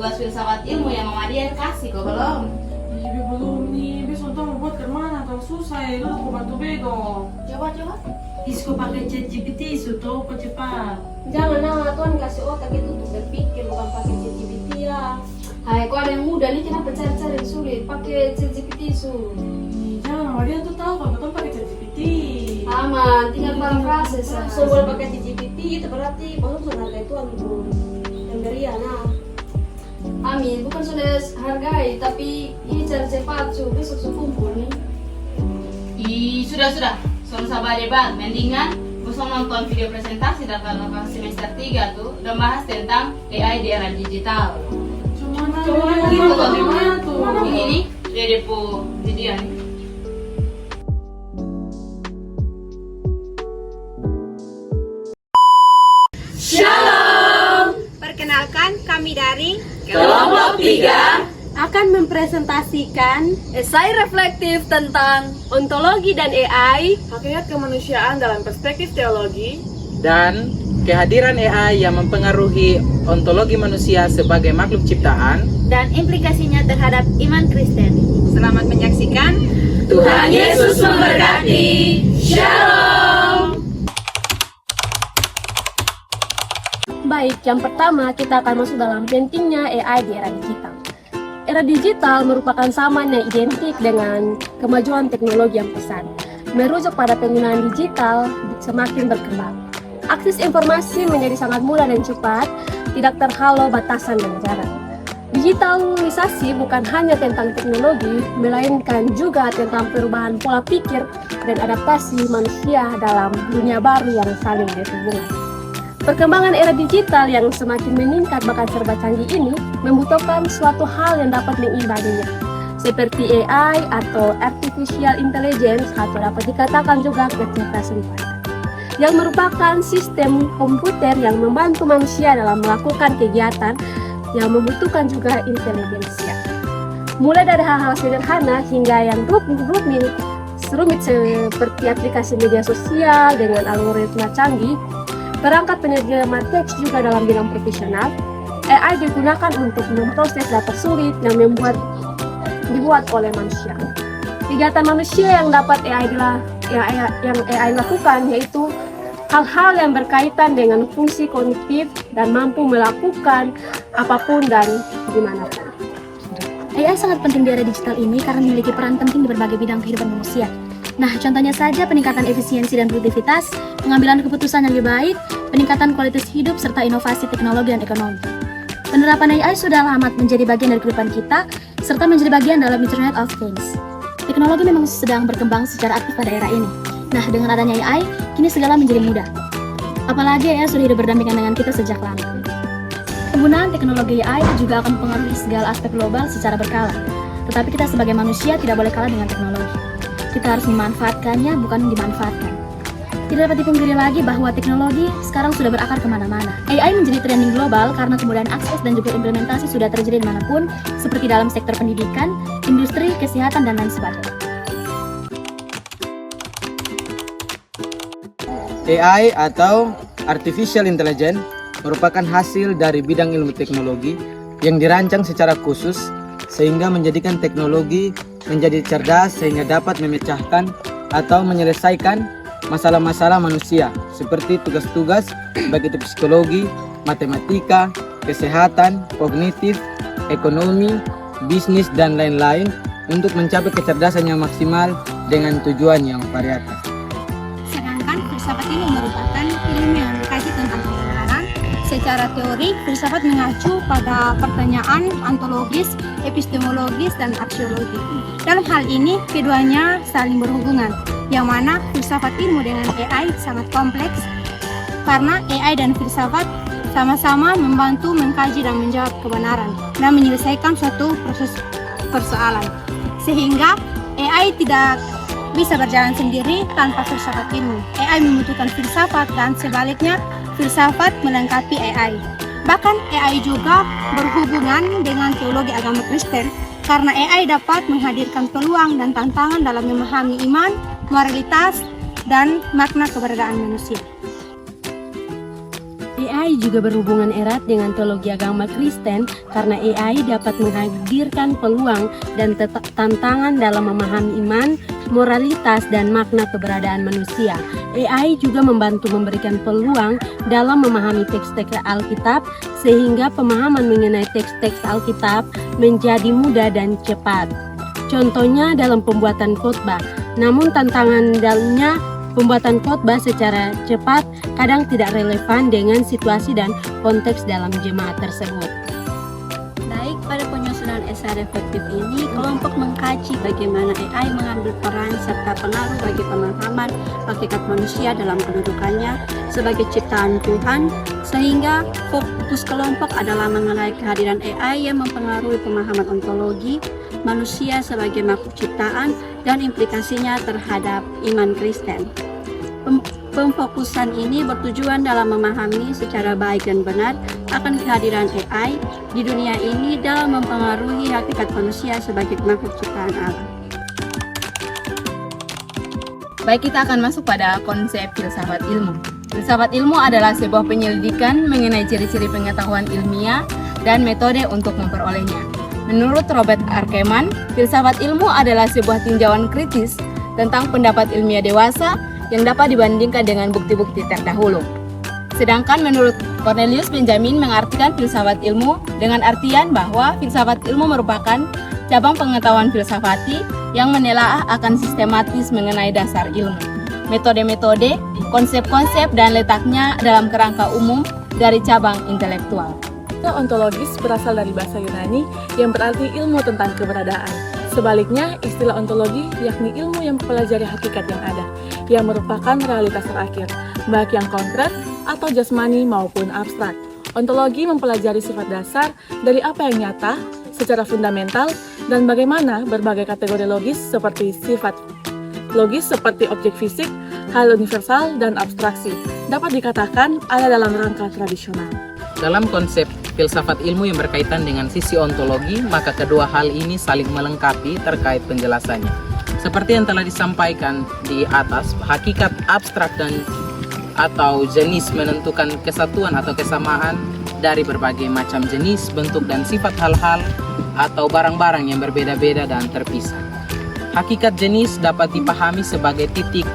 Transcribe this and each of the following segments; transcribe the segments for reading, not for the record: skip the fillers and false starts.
tugas filsafat ilmu yang Mama Dian kasih kok belum? Ibu belum nih, besok mau buat ke mana? Tahu susah ya, lu aku bantu bedo. Coba. Isko pakai ChatGPT, sudah kok cepat. Jangan Tuhan kasih otak itu untuk berpikir, bukan pakai ChatGPT ya. Hai, kok ada yang muda nih kenapa cari-cari yang sulit? Pakai ChatGPT su. Jangan, Mama Dian tuh tahu kalau betul pakai ChatGPT. Aman, tinggal parafrase sah. So boleh pakai ChatGPT itu berarti baru menghargai Tuhan bu. Dan berian Amin, bukan sudah hargai, tapi ini cara cepat su. Besok su kumpul nih. Sudah. Soalnya sabar ya bang, mendingan Bosong nonton video presentasi dalam semester 3 tuh dan bahas tentang AI di era digital. Coba Gitu gimana tuh? Ini nih, dia depo video nih. Shalom. Perkenalkan kami dari Kelompok 3 akan mempresentasikan esai reflektif tentang ontologi dan AI, Hakikat kemanusiaan dalam perspektif teologi. dan kehadiran AI yang mempengaruhi ontologi manusia sebagai makhluk ciptaan. dan implikasinya terhadap iman Kristen. Selamat menyaksikan. Tuhan Yesus memberkati. Shalom. Baik, yang pertama kita akan masuk dalam pentingnya AI di era digital. Era digital merupakan zaman yang identik dengan kemajuan teknologi yang pesat. Merujuk pada penggunaan digital semakin berkembang. Akses informasi menjadi sangat mudah dan cepat, tidak terhalau batasan dan jarak. Digitalisasi bukan hanya tentang teknologi, melainkan juga tentang perubahan pola pikir dan adaptasi manusia dalam dunia baru yang saling berhubungan. Perkembangan era digital yang semakin meningkat bahkan serba canggih ini membutuhkan suatu hal yang dapat mengimbanginya, seperti AI atau Artificial Intelligence atau dapat dikatakan juga kecerdasan buatan, yang merupakan sistem komputer yang membantu manusia dalam melakukan kegiatan yang membutuhkan juga intelijensia. Mulai dari hal-hal sederhana hingga yang rumit seperti aplikasi media sosial dengan algoritma canggih. Perangkat penerjemah teks juga dalam bidang profesional, AI digunakan untuk memproses data sulit yang dibuat oleh manusia. Kegiatan manusia yang dapat AI lakukan yaitu hal-hal yang berkaitan dengan fungsi kognitif dan mampu melakukan apapun dan dimanapun. AI sangat penting di era digital ini karena memiliki peran penting di berbagai bidang kehidupan manusia. Nah, contohnya saja peningkatan efisiensi dan produktivitas, pengambilan keputusan yang lebih baik, peningkatan kualitas hidup, serta inovasi teknologi dan ekonomi. Penerapan AI sudah amat menjadi bagian dari kehidupan kita, serta menjadi bagian dalam Internet of Things. Teknologi memang sedang berkembang secara aktif pada era ini. Nah, dengan adanya AI, kini segala menjadi mudah. Apalagi AI sudah hidup berdampingan dengan kita sejak lama. Penggunaan teknologi AI juga akan mempengaruhi segala aspek global secara berkala. Tetapi kita sebagai manusia tidak boleh kalah dengan teknologi. Kita harus memanfaatkannya, bukan dimanfaatkan. Tidak dapat dipungkiri lagi bahwa teknologi sekarang sudah berakar kemana-mana. AI menjadi trending global karena kemudahan akses dan juga implementasi sudah terjadi dimanapun, seperti dalam sektor pendidikan, industri, kesehatan, dan lain sebagainya. AI atau Artificial Intelligence merupakan hasil dari bidang ilmu teknologi yang dirancang secara khusus sehingga menjadikan teknologi menjadi cerdas sehingga dapat memecahkan atau menyelesaikan masalah-masalah manusia seperti tugas-tugas baik itu psikologi, matematika, kesehatan, kognitif, ekonomi, bisnis, dan lain-lain untuk mencapai kecerdasan yang maksimal dengan tujuan yang variatif. Sedangkan filsafat ini merupakan ilmu yang mengkaji tentang kebenaran. Secara teori, filsafat mengacu pada pertanyaan ontologis, epistemologis, dan aksiologi. Dalam hal ini, keduanya saling berhubungan, yang mana filsafat ilmu dengan AI sangat kompleks, karena AI dan filsafat sama-sama membantu mengkaji dan menjawab kebenaran, dan menyelesaikan suatu proses persoalan. Sehingga AI tidak bisa berjalan sendiri tanpa filsafat ilmu. AI membutuhkan filsafat dan sebaliknya, filsafat melengkapi AI. Bahkan AI juga berhubungan dengan teologi agama Kristen karena AI dapat menghadirkan peluang dan tantangan dalam memahami iman, moralitas, dan makna keberadaan manusia. AI juga berhubungan erat dengan teologi agama Kristen karena AI dapat menghadirkan peluang dan tantangan dalam memahami iman, moralitas, dan makna keberadaan manusia. AI juga membantu memberikan peluang dalam memahami teks-teks Alkitab sehingga pemahaman mengenai teks-teks Alkitab menjadi mudah dan cepat. Contohnya dalam pembuatan khotbah. Namun tantangan dalamnya pembuatan khotbah secara cepat kadang tidak relevan dengan situasi dan konteks dalam jemaat tersebut. Baik, pada penyusunan esai reflektif ini, kelompok mengkaji bagaimana AI mengambil peran serta pengaruh bagi pemahaman hakikat manusia dalam kedudukannya sebagai ciptaan Tuhan, sehingga fokus kelompok adalah mengenai kehadiran AI yang mempengaruhi pemahaman ontologi manusia sebagai makhluk ciptaan dan implikasinya terhadap iman Kristen. Pemfokusan ini bertujuan dalam memahami secara baik dan benar akan kehadiran AI di dunia ini dalam mempengaruhi hakikat manusia sebagai makhluk ciptaan Allah. Baik, kita akan masuk pada konsep filsafat ilmu. Filsafat ilmu adalah sebuah penyelidikan mengenai ciri-ciri pengetahuan ilmiah dan metode untuk memperolehnya. Menurut Robert Arkeman, filsafat ilmu adalah sebuah tinjauan kritis tentang pendapat ilmiah dewasa yang dapat dibandingkan dengan bukti-bukti terdahulu. Sedangkan menurut Cornelius Benjamin mengartikan filsafat ilmu dengan artian bahwa filsafat ilmu merupakan cabang pengetahuan filsafati yang menelaah akan sistematis mengenai dasar ilmu, metode-metode, konsep-konsep, dan letaknya dalam kerangka umum dari cabang intelektual. Ontologis berasal dari bahasa Yunani yang berarti ilmu tentang keberadaan. Sebaliknya, istilah ontologi yakni ilmu yang mempelajari hakikat yang ada, yang merupakan realitas terakhir, baik yang konkret atau jasmani maupun abstrak. Ontologi mempelajari sifat dasar dari apa yang nyata, secara fundamental, dan bagaimana berbagai kategori logis seperti sifat logis seperti objek fisik, hal universal, dan abstraksi dapat dikatakan ada dalam rangka tradisional. Dalam konsep filsafat ilmu yang berkaitan dengan sisi ontologi, maka kedua hal ini saling melengkapi terkait penjelasannya. Seperti yang telah disampaikan di atas, hakikat abstrak dan atau jenis menentukan kesatuan atau kesamaan dari berbagai macam jenis, bentuk, dan sifat hal-hal atau barang-barang yang berbeda-beda dan terpisah. Hakikat jenis dapat dipahami sebagai titik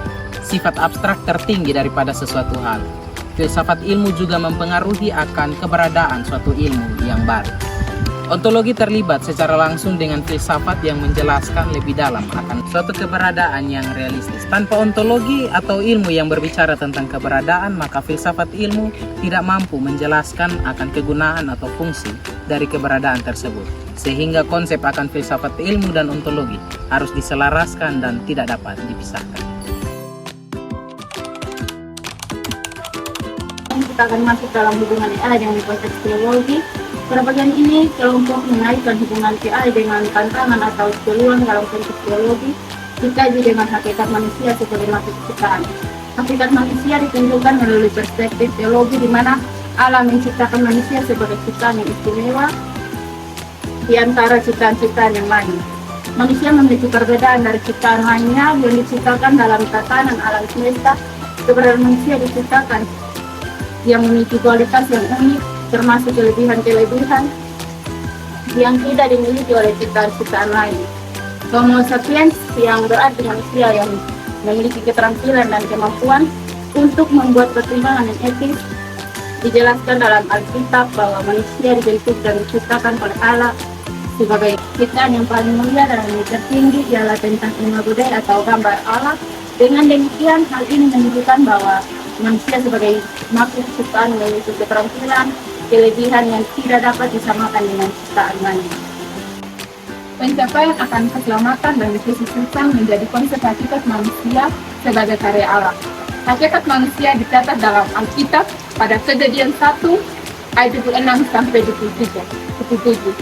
sifat abstrak tertinggi daripada sesuatu hal. Filsafat ilmu juga mempengaruhi akan keberadaan suatu ilmu yang baru. Ontologi terlibat secara langsung dengan filsafat yang menjelaskan lebih dalam akan suatu keberadaan yang realistis. Tanpa ontologi atau ilmu yang berbicara tentang keberadaan, maka filsafat ilmu tidak mampu menjelaskan akan kegunaan atau fungsi dari keberadaan tersebut. Sehingga konsep akan filsafat ilmu dan ontologi harus diselaraskan dan tidak dapat dipisahkan. Kita akan masuk dalam hubungan AI dengan konteks teologi. Pada bagian ini, kelompok mengaitkan hubungan AI dengan tantangan atau peluang dalam konteks teologi, dikaji dengan hakikat manusia sebagai makhluk ciptaan. Hakikat manusia ditunjukkan melalui perspektif teologi di mana Allah menciptakan manusia sebagai ciptaan yang istimewa di antara ciptaan-ciptaan yang lain. Manusia memiliki perbedaan dari ciptaan lainnya yang diciptakan dalam tatanan alam semesta. Keberadaan manusia diciptakan yang memiliki kualitas yang unik, termasuk kelebihan-kelebihan yang tidak dimiliki oleh ciptaan-ciptaan lain. Homo sapiens yang berarti manusia yang memiliki keterampilan dan kemampuan untuk membuat pertimbangan yang etis, dijelaskan dalam Alkitab bahwa manusia dibentuk dan diciptakan oleh Allah sebagai ciptaan yang paling mulia dan yang tertinggi ialah tentang imago Dei atau gambar Allah. Dengan demikian, hal ini menunjukkan bahwa manusia sebagai makhluk ciptaan memiliki keterampilan, kelebihan yang tidak dapat disamakan dengan ciptaan lain. Pencapaian akan keselamatan dan kesusahan menjadi konsep hakikat manusia sebagai karya Allah. Hakikat manusia dicatat dalam Alkitab pada Kejadian 1 ayat 26 sampai 27.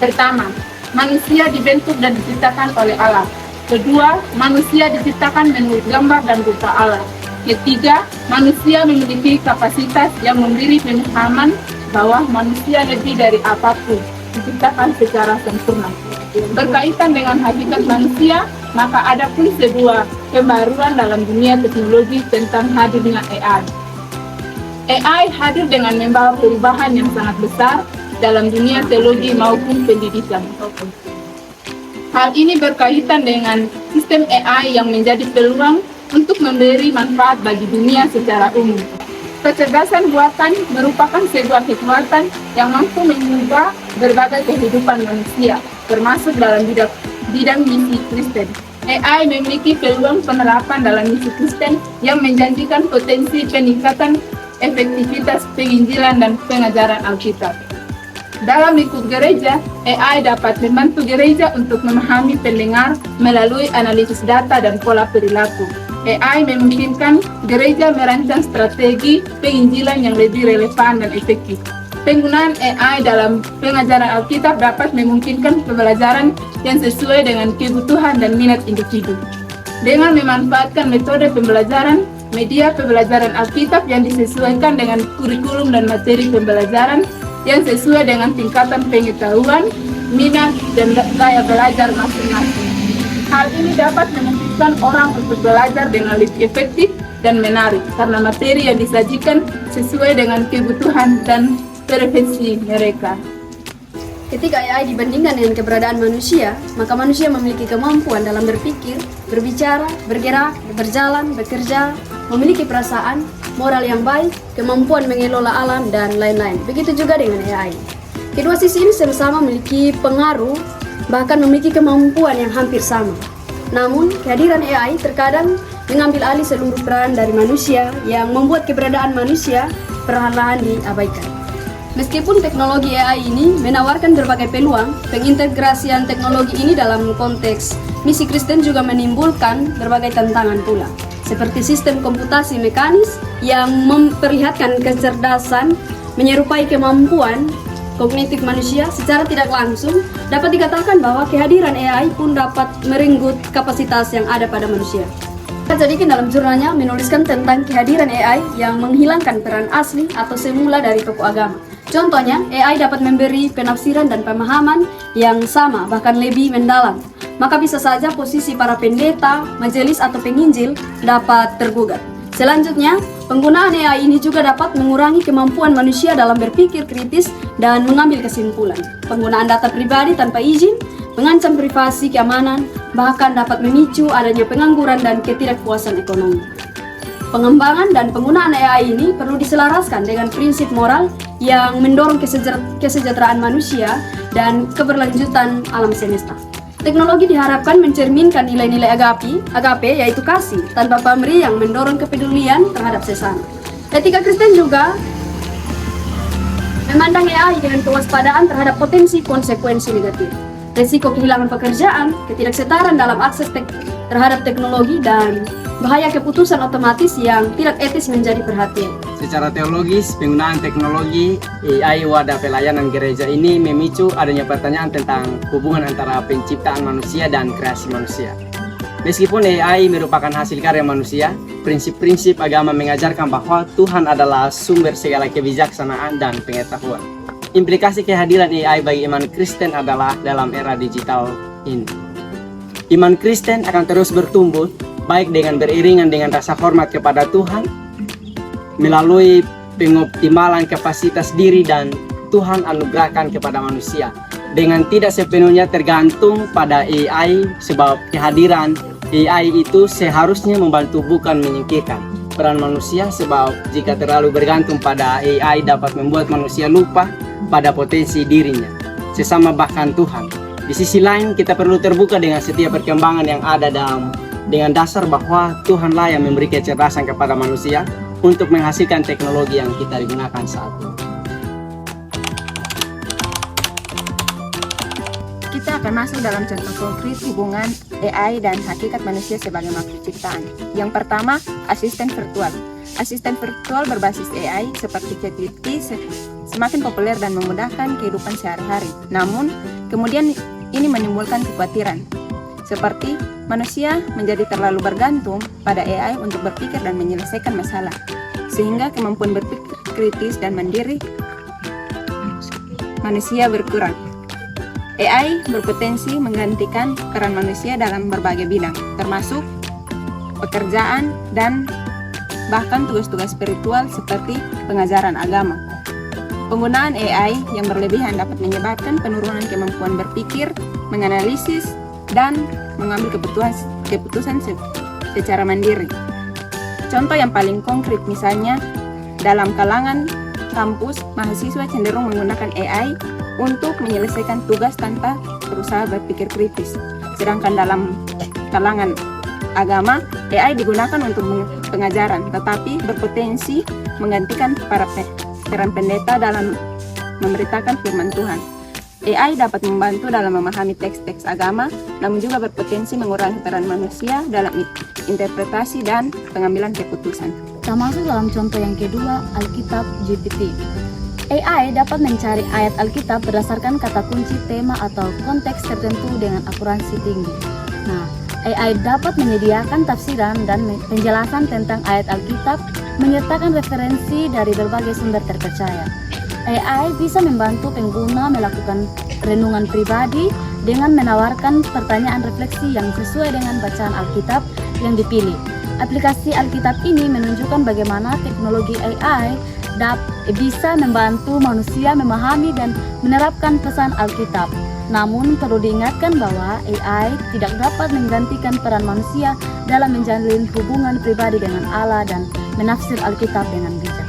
Pertama, manusia dibentuk dan diciptakan oleh Allah. Kedua, manusia diciptakan menurut gambar dan rupa Allah. Ketiga, manusia memiliki kapasitas yang memberi pemahaman bahwa manusia lebih dari apapun, diciptakan secara sempurna. Berkaitan dengan hakikat manusia, maka ada pun sebuah pembaruan dalam dunia teknologi tentang hadirnya AI. AI hadir dengan membawa perubahan yang sangat besar dalam dunia teologi maupun pendidikan. Hal ini berkaitan dengan sistem AI yang menjadi peluang untuk memberi manfaat bagi dunia secara umum. Kecerdasan buatan merupakan sebuah kekuatan yang mampu mengubah berbagai kehidupan manusia, termasuk dalam bidang misi Kristen. AI memiliki peluang penerapan dalam misi Kristen yang menjanjikan potensi peningkatan efektivitas penginjilan dan pengajaran Alkitab. Dalam lingkup gereja, AI dapat membantu gereja untuk memahami pendengar melalui analisis data dan pola perilaku. AI memungkinkan gereja merancang strategi penginjilan yang lebih relevan dan efektif. Penggunaan AI dalam pengajaran Alkitab dapat memungkinkan pembelajaran yang sesuai dengan kebutuhan dan minat individu. Dengan memanfaatkan metode pembelajaran, media pembelajaran Alkitab yang disesuaikan dengan kurikulum dan materi pembelajaran yang sesuai dengan tingkatan pengetahuan, minat, dan gaya belajar masing-masing. Hal ini dapat memungkinkan orang untuk belajar dengan lebih efektif dan menarik karena materi yang disajikan sesuai dengan kebutuhan dan preferensi mereka. Ketika AI dibandingkan dengan keberadaan manusia, maka manusia memiliki kemampuan dalam berpikir, berbicara, bergerak, berjalan, bekerja, memiliki perasaan, moral yang baik, kemampuan mengelola alam, dan lain-lain. Begitu juga dengan AI. Kedua sisi ini sama-sama memiliki pengaruh, bahkan memiliki kemampuan yang hampir sama. Namun, kehadiran AI terkadang mengambil alih seluruh peran dari manusia yang membuat keberadaan manusia perlahan-lahan diabaikan. Meskipun teknologi AI ini menawarkan berbagai peluang, pengintegrasian teknologi ini dalam konteks misi Kristen juga menimbulkan berbagai tantangan pula, seperti sistem komputasi mekanis yang memperlihatkan kecerdasan menyerupai kemampuan kognitif manusia secara tidak langsung. Dapat dikatakan bahwa kehadiran AI pun dapat merenggut kapasitas yang ada pada manusia. Jadikan dalam jurnalnya menuliskan tentang kehadiran AI yang menghilangkan peran asli atau semula dari tokoh agama. Contohnya, AI dapat memberi penafsiran dan pemahaman yang sama, bahkan lebih mendalam. Maka bisa saja posisi para pendeta, majelis atau penginjil dapat tergugat. Selanjutnya, penggunaan AI ini juga dapat mengurangi kemampuan manusia dalam berpikir kritis dan mengambil kesimpulan. Penggunaan data pribadi tanpa izin mengancam privasi, keamanan, bahkan dapat memicu adanya pengangguran dan ketidakpuasan ekonomi. Pengembangan dan penggunaan AI ini perlu diselaraskan dengan prinsip moral yang mendorong kesejahteraan manusia dan keberlanjutan alam semesta. Teknologi diharapkan mencerminkan nilai-nilai agape, yaitu kasih, tanpa pamrih yang mendorong kepedulian terhadap sesama. Etika Kristen juga memandang AI dengan kewaspadaan terhadap potensi konsekuensi negatif. Risiko kehilangan pekerjaan, ketidaksetaraan dalam akses terhadap teknologi, dan bahaya keputusan otomatis yang tidak etis menjadi perhatian. Secara teologis, penggunaan teknologi AI wadah pelayanan gereja ini memicu adanya pertanyaan tentang hubungan antara penciptaan manusia dan kreasi manusia. Meskipun AI merupakan hasil karya manusia, prinsip-prinsip agama mengajarkan bahwa Tuhan adalah sumber segala kebijaksanaan dan pengetahuan. Implikasi kehadiran AI bagi iman Kristen adalah dalam era digital ini. Iman Kristen akan terus bertumbuh, baik dengan beriringan dengan rasa hormat kepada Tuhan, melalui pengoptimalan kapasitas diri dan Tuhan anugerahkan kepada manusia, dengan tidak sepenuhnya tergantung pada AI, sebab kehadiran AI itu seharusnya membantu bukan menyingkirkan peran manusia, sebab jika terlalu bergantung pada AI dapat membuat manusia lupa pada potensi dirinya, sesama bahkan Tuhan. Di sisi lain, kita perlu terbuka dengan setiap perkembangan yang ada dengan dasar bahwa Tuhanlah yang memberi kecerdasan kepada manusia untuk menghasilkan teknologi yang kita gunakan saat ini. Kita akan masuk dalam contoh konkret hubungan AI dan hakikat manusia sebagai makhluk ciptaan. Yang pertama, asisten virtual. Asisten virtual berbasis AI seperti ChatGPT semakin populer dan memudahkan kehidupan sehari-hari. Namun, kemudian ini menimbulkan kekhawatiran, seperti manusia menjadi terlalu bergantung pada AI untuk berpikir dan menyelesaikan masalah, sehingga kemampuan berpikir kritis dan mandiri manusia berkurang. AI berpotensi menggantikan peran manusia dalam berbagai bidang, termasuk pekerjaan dan bahkan tugas-tugas spiritual seperti pengajaran agama. Penggunaan AI yang berlebihan dapat menyebabkan penurunan kemampuan berpikir, menganalisis, dan mengambil keputusan secara mandiri. Contoh yang paling konkret misalnya, dalam kalangan kampus, mahasiswa cenderung menggunakan AI untuk menyelesaikan tugas tanpa berusaha berpikir kritis. Sedangkan dalam kalangan agama, AI digunakan untuk pengajaran, tetapi berpotensi menggantikan peran pendeta dalam memberitakan firman Tuhan. AI dapat membantu dalam memahami teks-teks agama, namun juga berpotensi mengurangi peran manusia dalam interpretasi dan pengambilan keputusan. Termasuk dalam contoh yang kedua, Alkitab GPT. AI dapat mencari ayat Alkitab berdasarkan kata kunci, tema, atau konteks tertentu dengan akurasi tinggi. Nah, AI dapat menyediakan tafsiran dan penjelasan tentang ayat Alkitab, menyertakan referensi dari berbagai sumber terpercaya. AI bisa membantu pengguna melakukan renungan pribadi dengan menawarkan pertanyaan refleksi yang sesuai dengan bacaan Alkitab yang dipilih. Aplikasi Alkitab ini menunjukkan bagaimana teknologi AI bisa membantu manusia memahami dan menerapkan pesan Alkitab. Namun perlu diingatkan bahwa AI tidak dapat menggantikan peran manusia dalam menjalin hubungan pribadi dengan Allah dan menafsir Alkitab dengan bijak.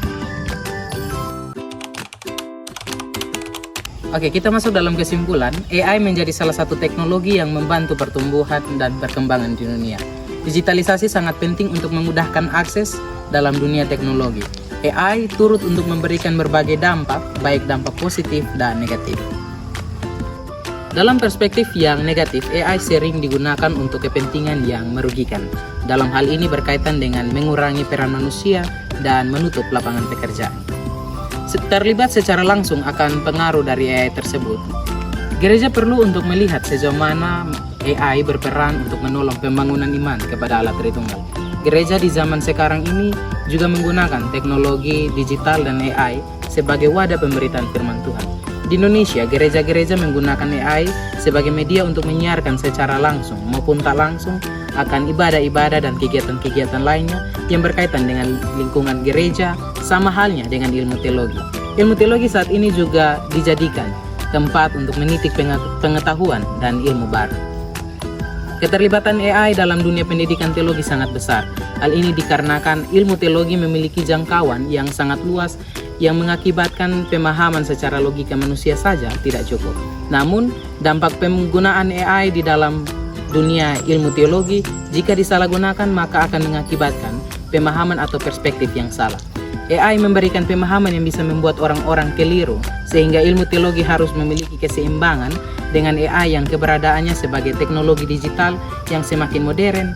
Oke, kita masuk dalam kesimpulan. AI menjadi salah satu teknologi yang membantu pertumbuhan dan perkembangan di dunia. Digitalisasi sangat penting untuk memudahkan akses dalam dunia teknologi. AI turut untuk memberikan berbagai dampak, baik dampak positif dan negatif. Dalam perspektif yang negatif, AI sering digunakan untuk kepentingan yang merugikan. Dalam hal ini berkaitan dengan mengurangi peran manusia dan menutup lapangan pekerjaan. Terlibat secara langsung akan pengaruh dari AI tersebut. Gereja perlu untuk melihat sejauh mana AI berperan untuk menolong pembangunan iman kepada Allah Tritunggal. Gereja di zaman sekarang ini juga menggunakan teknologi digital dan AI sebagai wadah pemberitaan firman Tuhan. Di Indonesia, gereja-gereja menggunakan AI sebagai media untuk menyiarkan secara langsung maupun tak langsung akan ibadah-ibadah dan kegiatan-kegiatan lainnya yang berkaitan dengan lingkungan gereja, sama halnya dengan ilmu teologi. Ilmu teologi saat ini juga dijadikan tempat untuk menitik pengetahuan dan ilmu baru. Keterlibatan AI dalam dunia pendidikan teologi sangat besar. Hal ini dikarenakan ilmu teologi memiliki jangkauan yang sangat luas yang mengakibatkan pemahaman secara logika manusia saja tidak cukup. Namun, dampak penggunaan AI di dalam dunia ilmu teologi jika disalahgunakan maka akan mengakibatkan pemahaman atau perspektif yang salah. AI memberikan pemahaman yang bisa membuat orang-orang keliru, sehingga ilmu teologi harus memiliki keseimbangan dengan AI yang keberadaannya sebagai teknologi digital yang semakin modern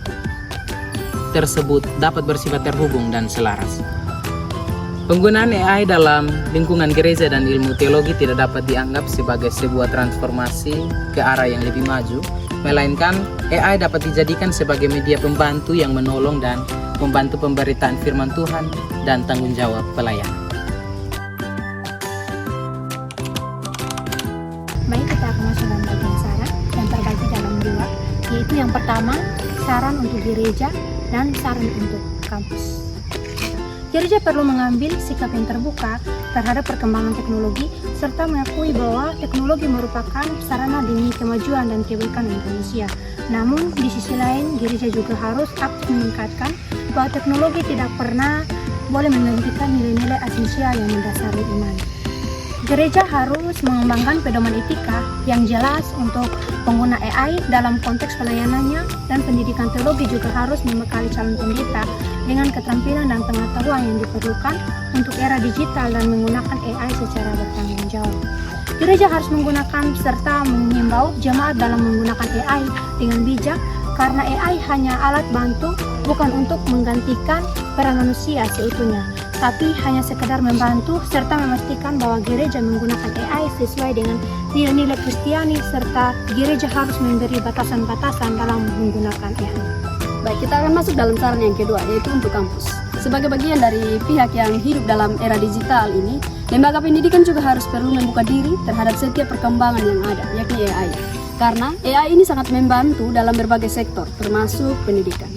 tersebut dapat bersifat terhubung dan selaras. Penggunaan AI dalam lingkungan gereja dan ilmu teologi tidak dapat dianggap sebagai sebuah transformasi ke arah yang lebih maju, melainkan AI dapat dijadikan sebagai media pembantu yang menolong dan membantu pemberitaan firman Tuhan dan tanggung jawab pelayan. Baik, kita akan masuk dalam bagian saran yang terbagi dalam dua, yaitu yang pertama, saran untuk gereja dan saran untuk kampus. Gereja perlu mengambil sikap yang terbuka terhadap perkembangan teknologi serta mengakui bahwa teknologi merupakan sarana demi kemajuan dan kebaikan manusia. Namun, di sisi lain, gereja juga harus aktif meningkatkan bahwa teknologi tidak pernah boleh menggantikan nilai-nilai esensial yang mendasari iman. Gereja harus mengembangkan pedoman etika yang jelas untuk pengguna AI dalam konteks pelayanannya, dan pendidikan teologi juga harus membekali calon pendeta dengan keterampilan dan pengetahuan yang diperlukan untuk era digital dan menggunakan AI secara bertanggung jawab. Gereja harus menggunakan serta mengimbau jemaat dalam menggunakan AI dengan bijak, karena AI hanya alat bantu, bukan untuk menggantikan peran manusia seutuhnya, tapi hanya sekedar membantu serta memastikan bahwa gereja menggunakan AI sesuai dengan nilai-nilai Kristiani, serta gereja harus memberi batasan-batasan dalam menggunakan AI. Baik, kita akan masuk dalam saran yang kedua, yaitu untuk kampus. Sebagai bagian dari pihak yang hidup dalam era digital ini, lembaga pendidikan juga harus perlu membuka diri terhadap setiap perkembangan yang ada, yakni AI. Karena AI ini sangat membantu dalam berbagai sektor, termasuk pendidikan.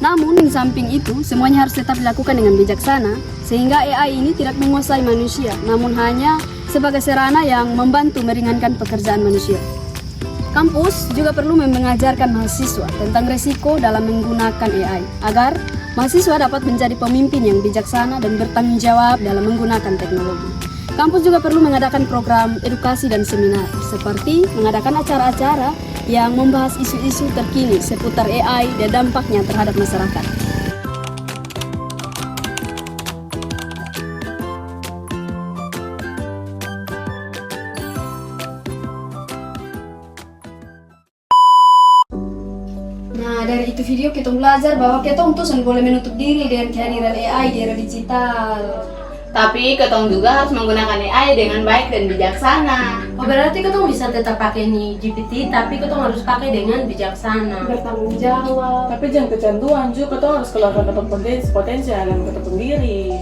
Namun, di samping itu, semuanya harus tetap dilakukan dengan bijaksana, sehingga AI ini tidak menguasai manusia, namun hanya sebagai sarana yang membantu meringankan pekerjaan manusia. Kampus juga perlu mengajarkan mahasiswa tentang risiko dalam menggunakan AI, agar mahasiswa dapat menjadi pemimpin yang bijaksana dan bertanggung jawab dalam menggunakan teknologi. Kampus juga perlu mengadakan program edukasi dan seminar, seperti mengadakan acara-acara yang membahas isu-isu terkini seputar AI dan dampaknya terhadap masyarakat. Nah, dari itu video kita belajar bahwa kita tuh boleh menutup diri dengan kehadiran AI di era digital. Tapi ketong juga harus menggunakan AI dengan baik dan bijaksana. Oh, berarti ketong bisa tetap pakai nih GPT, tapi ketong harus pakai dengan bijaksana. Bertanggung jawab. Tapi jangan kecanduan juga, ketong harus keluarkan ketong potensi dan ketong sendiri.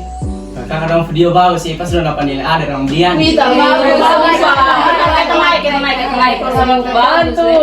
Kakak dong video bagus sih, pas udah dapat nilai A dari Ramdian. Kita naik. Bantu.